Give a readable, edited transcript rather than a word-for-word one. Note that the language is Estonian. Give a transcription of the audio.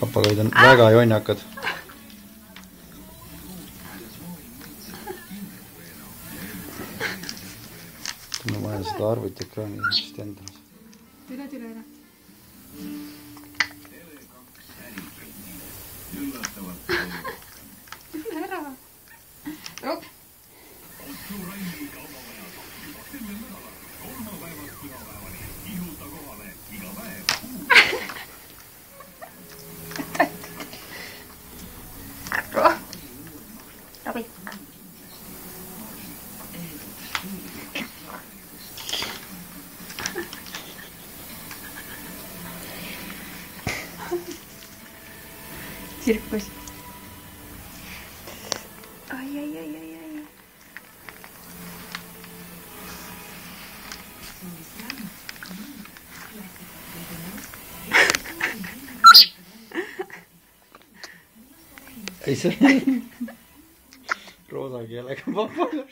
Papagoid on väga jonnakad. Ma vajan seda arvutiekraani vist endale. Tule ära. Tule ära. Op. Robi. Tsirkus. Ai. Ei see roosa keelega papagoid.